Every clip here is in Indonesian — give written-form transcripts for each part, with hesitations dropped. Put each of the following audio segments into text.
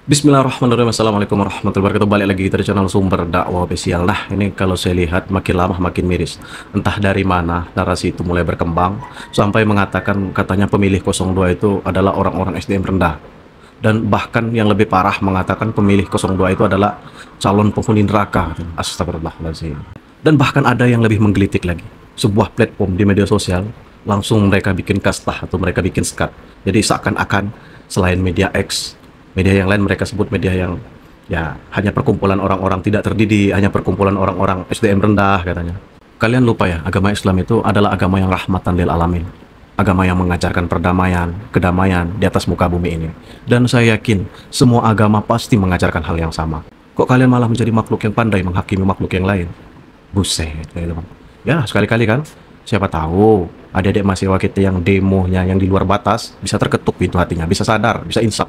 Bismillahirrahmanirrahim. Assalamualaikum warahmatullahi wabarakatuh. Balik lagi kita di channel Sumber Dakwah Official. Nah, ini kalau saya lihat makin lama makin miris. Entah dari mana narasi itu mulai berkembang sampai mengatakan katanya pemilih 02 itu adalah orang-orang SDM rendah. Dan bahkan yang lebih parah mengatakan pemilih 02 itu adalah calon penghuni neraka. Astagfirullahaladzim. Dan bahkan ada yang lebih menggelitik lagi. Sebuah platform di media sosial langsung mereka bikin kastah atau mereka bikin skat. Jadi seakan-akan selain media X, media yang lain mereka sebut media yang ya hanya perkumpulan orang-orang tidak terdidik, hanya perkumpulan orang-orang SDM rendah katanya. Kalian lupa ya, agama Islam itu adalah agama yang rahmatan lil alamin. Agama yang mengajarkan perdamaian, kedamaian di atas muka bumi ini. Dan saya yakin semua agama pasti mengajarkan hal yang sama. Kok kalian malah menjadi makhluk yang pandai menghakimi makhluk yang lain? Buset, teman. Ya, sekali-kali kan, siapa tahu adik-adik mahasiswa kita yang demonya yang di luar batas bisa terketuk pintu hatinya, bisa sadar, bisa insaf.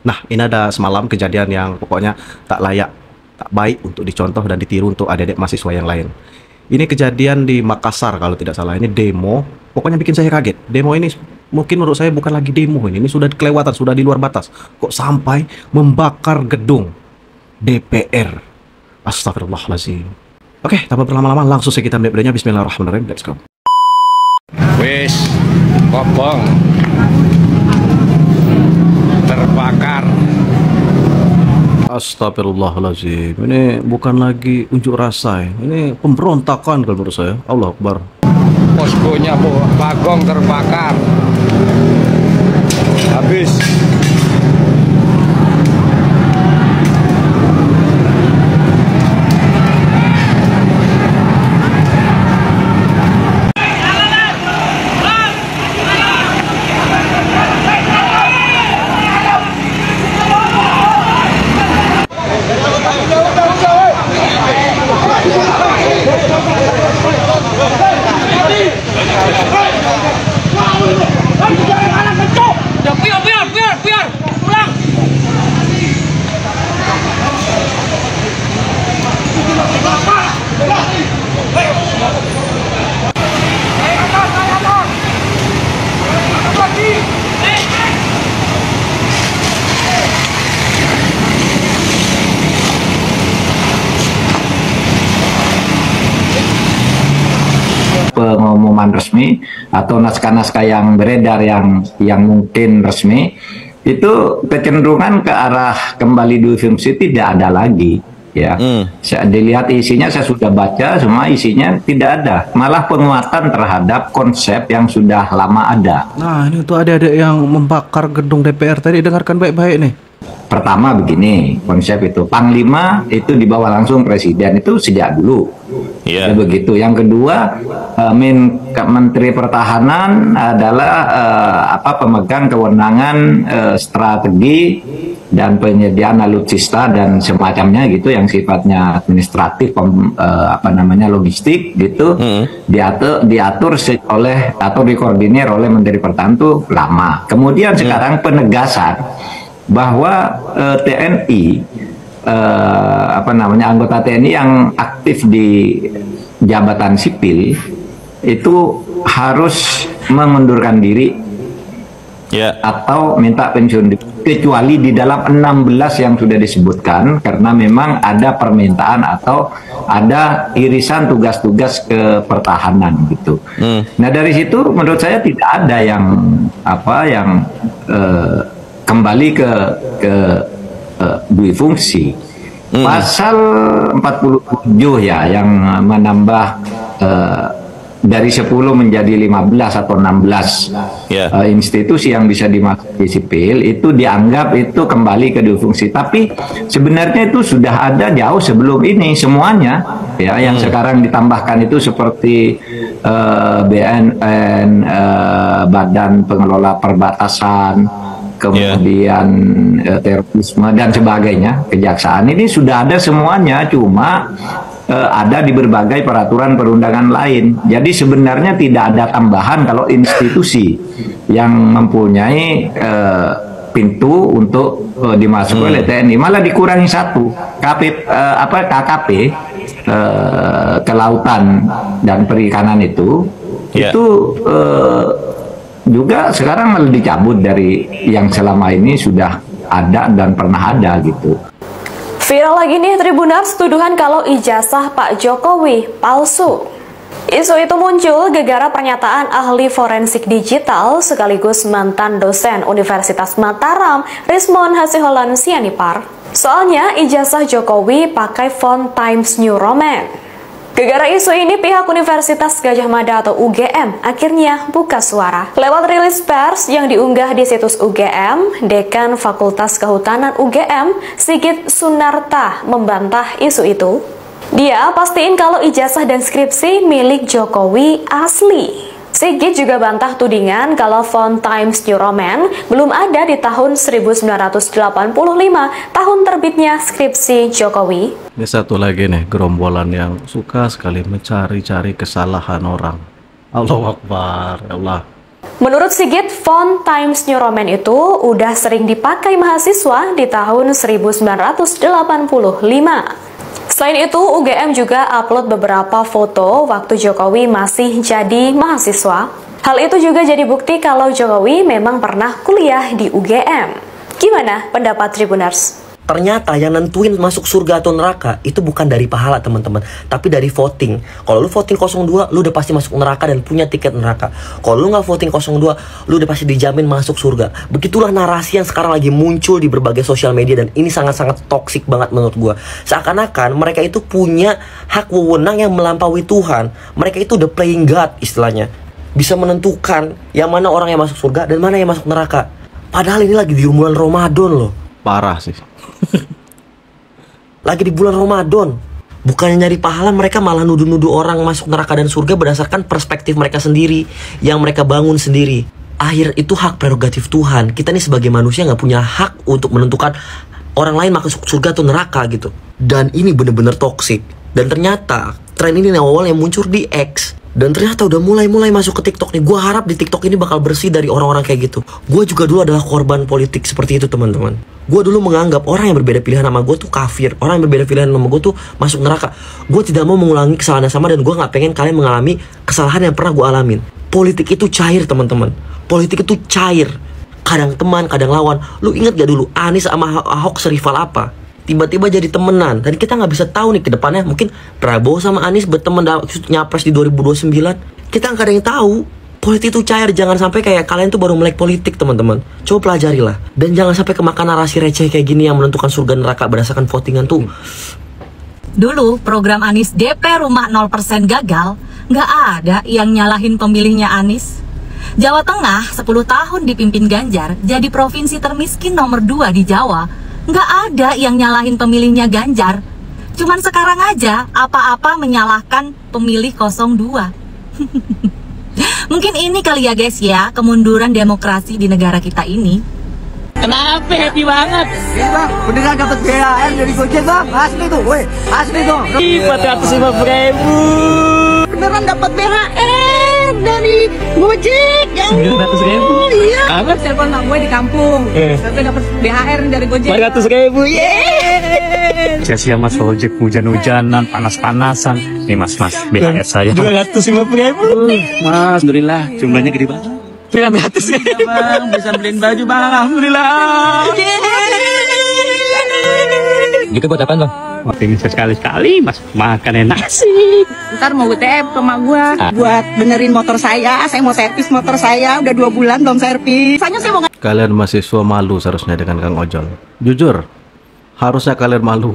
Nah, ini ada semalam kejadian yang pokoknya tak layak, tak baik untuk dicontoh dan ditiru untuk adik-adik mahasiswa yang lain. Ini kejadian di Makassar kalau tidak salah. Ini demo, pokoknya bikin saya kaget. Demo ini mungkin menurut saya bukan lagi demo ini sudah kelewatan, sudah di luar batas. Kok sampai membakar gedung DPR? Astagfirullahaladzim. Oke, tanpa berlama-lama langsung saja kita melihat videonya. Bismillahirrahmanirrahim. Let's go. Wis, kobong terbakar. Astagfirullahaladzim. Ini bukan lagi unjuk rasa ya. Ini pemberontakan kalau menurut saya. Allah Akbar. Poskonya Bagong terbakar. Habis. Biar, pulang. Pengumuman resmi atau naskah-naskah yang beredar yang mungkin resmi itu kecenderungan ke arah kembali dufungsi tidak ada lagi ya. Saya dilihat isinya, saya sudah baca semua isinya tidak ada, malah penguatan terhadap konsep yang sudah lama ada. Nah, ini tuh adik-adik yang membakar gedung DPR tadi, dengarkan baik-baik nih. Pertama begini, konsep itu Panglima itu dibawa langsung Presiden itu sejak dulu. Iya. Begitu. Yang kedua, Menteri Pertahanan adalah pemegang kewenangan strategi dan penyediaan alutsista dan semacamnya gitu yang sifatnya administratif, logistik gitu. Diatur oleh atau dikoordinir oleh Menteri Pertahanan itu lama. Kemudian sekarang penegasan bahwa TNI anggota TNI yang aktif di jabatan sipil itu harus mengundurkan diri atau minta pensiun kecuali di dalam 16 yang sudah disebutkan karena memang ada permintaan atau ada irisan tugas-tugas ke pertahanan gitu. Nah, dari situ menurut saya tidak ada yang kembali ke dui fungsi. Pasal 47 ya yang menambah dari 10 menjadi 15 atau 16 institusi yang bisa dimasuki sipil itu dianggap itu kembali ke dui fungsi. Tapi sebenarnya itu sudah ada jauh sebelum ini semuanya ya. Yang sekarang ditambahkan itu seperti BNN, Badan Pengelola Perbatasan, kemudian terorisme dan sebagainya, kejaksaan ini sudah ada semuanya, cuma ada di berbagai peraturan perundangan lain. Jadi sebenarnya tidak ada tambahan kalau institusi yang mempunyai pintu untuk dimasuki oleh TNI malah dikurangi satu, KKP Kelautan dan Perikanan itu juga sekarang malah dicabut dari yang selama ini sudah ada dan pernah ada gitu. Viral lagi nih Tribuners, tuduhan kalau ijazah Pak Jokowi palsu. Isu itu muncul gegara pernyataan ahli forensik digital sekaligus mantan dosen Universitas Mataram, Rismon Hasiholan Sianipar. Soalnya ijazah Jokowi pakai font Times New Roman. Gegara isu ini, pihak Universitas Gadjah Mada atau UGM akhirnya buka suara. Lewat rilis pers yang diunggah di situs UGM, Dekan Fakultas Kehutanan UGM, Sigit Sunarta, membantah isu itu. Dia pastiin kalau ijazah dan skripsi milik Jokowi asli. Sigit juga bantah tudingan kalau font Times New Roman belum ada di tahun 1985, tahun terbitnya skripsi Jokowi. Ini satu lagi nih, gerombolan yang suka sekali mencari-cari kesalahan orang. Allahu Akbar, ya Allah. Menurut Sigit, font Times New Roman itu udah sering dipakai mahasiswa di tahun 1985. Selain itu, UGM juga upload beberapa foto waktu Jokowi masih jadi mahasiswa. Hal itu juga jadi bukti kalau Jokowi memang pernah kuliah di UGM. Gimana pendapat Tribuners? Ternyata yang nentuin masuk surga atau neraka itu bukan dari pahala teman-teman, tapi dari voting. Kalau lu voting 02, lu udah pasti masuk neraka dan punya tiket neraka. Kalau lu nggak voting 02, lu udah pasti dijamin masuk surga. Begitulah narasi yang sekarang lagi muncul di berbagai sosial media, dan ini sangat-sangat toksik banget menurut gua. Seakan-akan mereka itu punya hak wewenang yang melampaui Tuhan. Mereka itu udah playing God istilahnya. Bisa menentukan yang mana orang yang masuk surga dan mana yang masuk neraka. Padahal ini lagi di bulan Ramadan loh. Parah sih. Lagi di bulan Ramadan, bukannya nyari pahala, mereka malah nuduh-nuduh orang masuk neraka dan surga berdasarkan perspektif mereka sendiri yang mereka bangun sendiri. Akhir itu hak prerogatif Tuhan. Kita nih sebagai manusia nggak punya hak untuk menentukan orang lain masuk surga atau neraka gitu. Dan ini bener-bener toksik. Dan ternyata tren ini awalnya muncul di X, dan ternyata udah mulai masuk ke TikTok nih. Gue harap di TikTok ini bakal bersih dari orang-orang kayak gitu. Gue juga dulu adalah korban politik seperti itu teman-teman. Gue dulu menganggap orang yang berbeda pilihan sama gue tuh kafir. Orang yang berbeda pilihan sama gue tuh masuk neraka. Gue tidak mau mengulangi kesalahan yang sama, dan gue gak pengen kalian mengalami kesalahan yang pernah gue alamin. Politik itu cair teman-teman. Politik itu cair. Kadang teman, kadang lawan. Lu inget gak dulu Anies sama Ahok serival apa? Tiba-tiba jadi temenan, dan kita nggak bisa tahu nih ke depannya. Mungkin Prabowo sama Anies berteman nyapres di 2029. Kita nggak ada yang tahu. Politik itu cair. Jangan sampai kayak kalian tuh baru melek politik teman-teman. Coba pelajarilah, dan jangan sampai kemakan narasi receh kayak gini yang menentukan surga neraka berdasarkan votingan tuh. Dulu program Anies DP Rumah 0% gagal, nggak ada yang nyalahin pemilihnya Anies. Jawa Tengah 10 tahun dipimpin Ganjar jadi provinsi termiskin nomor 2 di Jawa. Nggak ada yang nyalahin pemilihnya Ganjar. Cuman sekarang aja apa-apa menyalahkan pemilih 02. Mungkin ini kali ya guys ya, kemunduran demokrasi di negara kita ini. Kenapa happy banget? Iya bang, beneran dapat BHR dari Gojek bang, asli tuh, weh, asli tuh. 450.000. Beneran dapat BHR dari Gojek. 900.000. Iya. Apa? Telepon mak gue di kampung. Tapi dapat BHR dari Gojek. 400.000. Yeay. Sia-sia mas ojek, hujan-hujanan, panas-panasan. Nih mas, BHR saya 250.000. Mas, alhamdulillah jumlahnya gede banget. Bang, bisa beliin baju bang, alhamdulillah. Gitu buat apaan bang? Pengen sekali-sekali mas makan enak sih. Ntar mau UTM ke mak gue buat benerin motor saya mau servis motor saya, udah 2 bulan belum servis. Saya mau Kalian mahasiswa malu seharusnya dengan Kang Ojol. Jujur, harusnya kalian malu.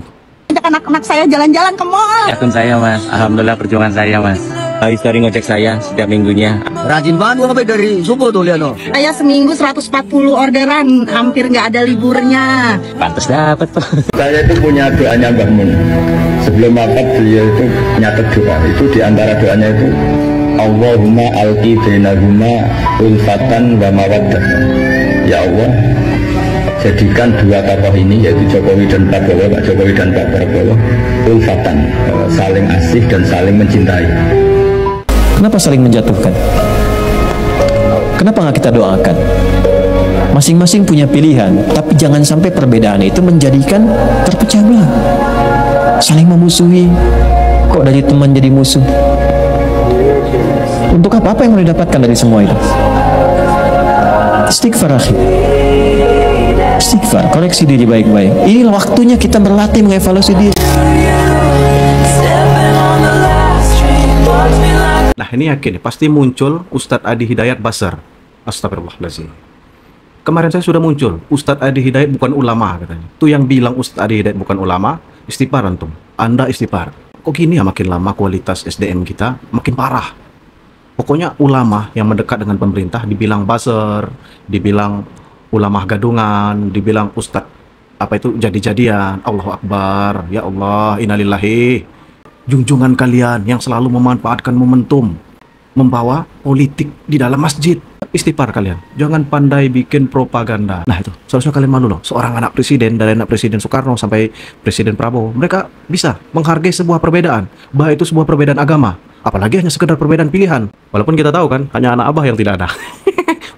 ngajak anak-anak saya jalan-jalan ke mall. Akun saya mas, alhamdulillah perjuangan saya mas. History ngojek saya setiap minggunya. Rajin banget gue sampai dari subuh tuh lihat loh. Saya seminggu 140 orderan, hampir nggak ada liburnya. Pantes dapat tuh. Saya itu punya doanya Mbah Mun. Sebelum wafat beliau itu nyatet doa. Itu diantara doanya itu Allahumma alqi bainahuma ulfatan wa mawaddah. Ya Allah, jadikan dua tokoh ini yaitu Jokowi dan Prabowo, Pak Jokowi dan Pak Prabowo ulfatan, saling asih dan saling mencintai. Kenapa saling menjatuhkan? Kenapa nggak kita doakan? Masing-masing punya pilihan, tapi jangan sampai perbedaan itu menjadikan terpecah belah. Saling memusuhi, kok dari teman jadi musuh? Untuk apa? Apa yang mau didapatkan dari semua itu? Istighfar akhi. Istighfar, koreksi diri baik-baik. Ini waktunya kita berlatih mengevaluasi diri. Nah ini yakin pasti muncul Ustadz Adi Hidayat Basar. Astagfirullahaladzim. Kemarin saya sudah muncul Ustadz Adi Hidayat bukan ulama katanya. Tuh yang bilang Ustadz Adi Hidayat bukan ulama, istighfar antum. Anda istighfar. Kok gini ya, makin lama kualitas SDM kita makin parah. Pokoknya ulama yang mendekat dengan pemerintah dibilang Basar, dibilang ulama gadungan, dibilang Ustadz apa itu jadi-jadian. Allahu Akbar, ya Allah, innalillahi. Junjungan kalian yang selalu memanfaatkan momentum membawa politik di dalam masjid. Istighfar kalian, jangan pandai bikin propaganda. Nah itu, seharusnya kalian malu loh. Seorang anak presiden, dari anak Presiden Soekarno sampai Presiden Prabowo, mereka bisa menghargai sebuah perbedaan, baik itu sebuah perbedaan agama, apalagi hanya sekedar perbedaan pilihan. Walaupun kita tahu kan, hanya anak abah yang tidak ada.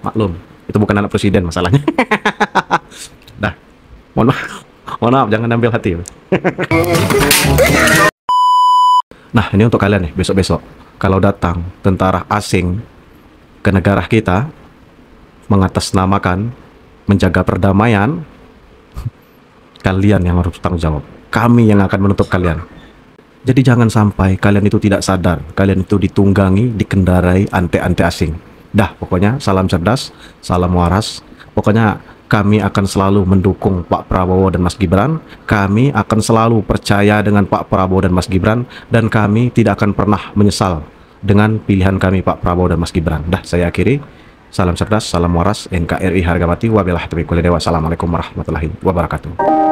Maklum, itu bukan anak presiden masalahnya. Dah, mohon maaf, jangan ambil hati. Nah ini untuk kalian nih, besok-besok kalau datang tentara asing ke negara kita mengatasnamakan menjaga perdamaian, kalian yang harus tanggung jawab. Kami yang akan menuntut kalian. Jadi jangan sampai kalian itu tidak sadar, kalian itu ditunggangi, dikendarai ante-ante asing. Dah, pokoknya salam cerdas, salam waras. Pokoknya kami akan selalu mendukung Pak Prabowo dan Mas Gibran. Kami akan selalu percaya dengan Pak Prabowo dan Mas Gibran. Dan kami tidak akan pernah menyesal dengan pilihan kami Pak Prabowo dan Mas Gibran. Dah, saya akhiri. Salam cerdas, salam waras, NKRI harga mati, wabillahi taufiq wal hidayah. Wassalamualaikum warahmatullahi wabarakatuh.